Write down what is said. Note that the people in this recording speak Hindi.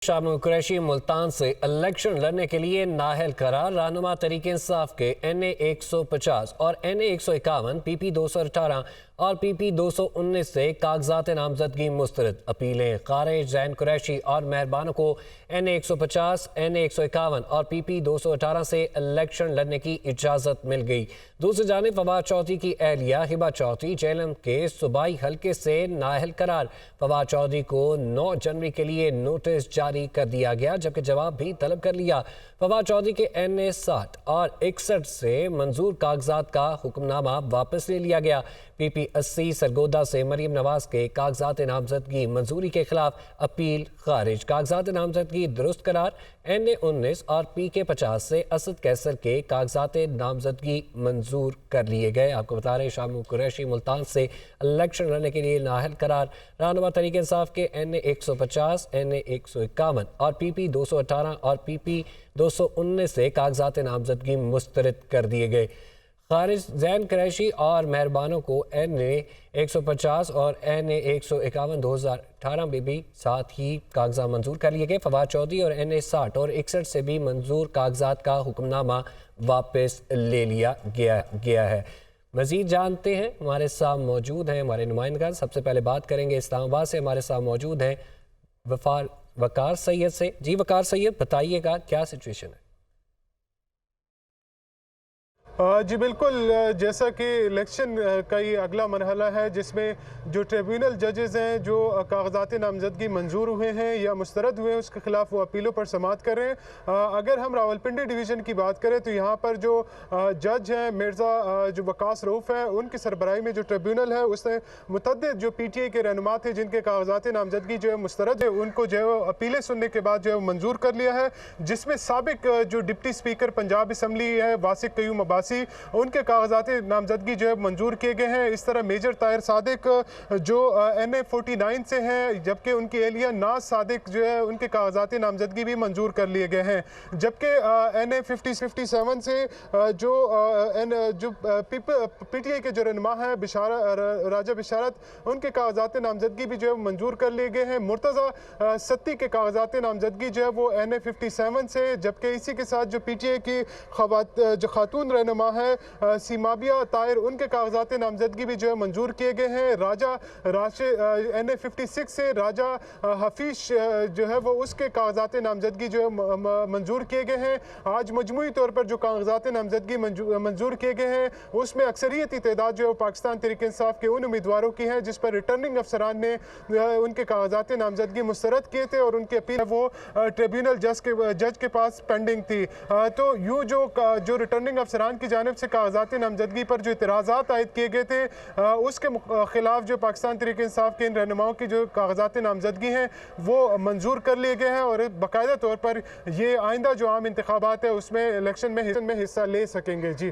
शामिल कुरैशी मुल्तान से इलेक्शन लड़ने के लिए नाहल करार रहनुमा तहरीक इंसाफ के NA 150 और NA 151 PP 218 और PP 219 से कागजात नामजदगी मुस्तरद। अपीलें खारिज जैन कुरैशी और मेहरबानों को NA 150, NA 151 और PP 218 से इलेक्शन लड़ने की इजाज़त मिल गई। दूसरी जानिब फवाद चौधरी की अहलिया हिबा चौधरी जेलम के सूबाई हल्के से नाहल करार। फवाद चौधरी को 9 जनवरी के लिए नोटिस जारी कर दिया गया, जबकि जवाब भी तलब कर लिया। फवाद चौधरी के NA 60 और 61 से मंजूर कागजात का हुक्मनामा वापस ले लिया गया। PP 80 सरगोदा से मरीम नवाज के कागजात नामजदगी मंजूरी के खिलाफ अपील खारिज। कागजात नामजदगी दुरुस्त करार। NA 19 और PK 50 से असद कैसर के कागजात नामजदगी मंजूर कर लिए गए। आपको बता रहे शामिल कुरैशी मुल्तान से इलेक्शन लड़ने के लिए नाहल करार। रहनुमा तहरीक इंसाफ के NA 150, NA 151 और PP 218 और PP 219 से कागजात नामजदगी मुस्तरद कर दिए गए। खारिज जैन कुरैशी और मेहरबानों को NA 150 और NA 151 2018 में भी साथ ही कागजात मंजूर कर लिए गए। फवाद चौधरी और NA 60 और 61 से भी मंजूर कागजात का हुक्मनामा वापस ले लिया गया है। मज़ीद जानते हैं, हमारे साथ मौजूद हैं हमारे नुमाइंदगान। सबसे पहले बात करेंगे इस्लामाबाद से, हमारे साथ मौजूद हैं वकार सैयद से। जी वकार सैयद, बताइएगा क्या सिचुएशन है? जी बिल्कुल, जैसा कि इलेक्शन का ये अगला मरहला है जिसमें जो ट्रिब्यूनल जजेज़ हैं जो कागजात नामजदगी मंजूर हुए हैं या मुस्तरद हुए हैं उसके खिलाफ वो अपीलों पर समाअत कर रहे हैं। अगर हम रावलपिंडी डिवीज़न की बात करें तो यहाँ पर जो जज हैं मिर्ज़ा जो वकास रऊफ़ है, उनकी सरबराही में जो ट्रिब्यूनल है उसने मुतअद्दिद जो PTA के रहनुमा थे जिनके कागजात नामजदगी जो है मुस्तरद है, उनको जो है अपीलें सुनने के बाद जो है मंजूर कर लिया है, जिसमें साबिक जो डिप्टी स्पीकर पंजाब असम्बली है वासिक कयूम अब्बासी, उनके कागजात नामजदगी जो है मंजूर किए गए हैं। इस तरह मेजर ताहिर सादिक जो NA 49 से हैं, जबकि उनकी एहलिया नाज सादिक जो है उनके कागजात नामजदगी भी मंजूर कर लिए गए हैं। जबकि NA 57 से जो PTA के जो रहनुमा हैं राजा बिशारत, उनके कागजात नामजदगी भी जो है मंजूर कर लिए गए हैं। मुर्तज़ा सत्ती के कागजात नामजदगी जो है वो NA 57 से, जबकि इसी के साथ जो PTA की जो खातून रहनुमा है सीमाबिया ताहिर, उनके कागजात नामजदगी भी जो है मंजूर किए गए हैं। राजा राशिद NA 56 से राजा हफीज जो है वो उसके कागजात नामजदगी जो है मंजूर किए गए हैं। आज मजमूई तौर पर जो कागजात नामजदगी मंजूर किए गए हैं उसमें अक्सरियती तादाद जो है पाकिस्तान तहरीक इंसाफ के उन उम्मीदवारों की है जिस पर रिटर्निंग अफसरान ने उनके कागजात नामजदगी मुस्तरद किए थे और उनकी अपील वो ट्रिब्यूनल जज के पास पेंडिंग थी। तो यूँ जो रिटर्निंग अफसरान की जानिब से कागजात नामजदगी पर जो इतराज़ात आयद किए गए थे उसके खिलाफ जो पाकिस्तान तहरीक इंसाफ के इन रहनुमाओं की जो कागजात नामजदगी हैं वो मंजूर कर लिए गए हैं और बाकायदा तौर पर ये आइंदा जो आम इंतखाबात है उसमें इलेक्शन में हिस्सा ले सकेंगे। जी।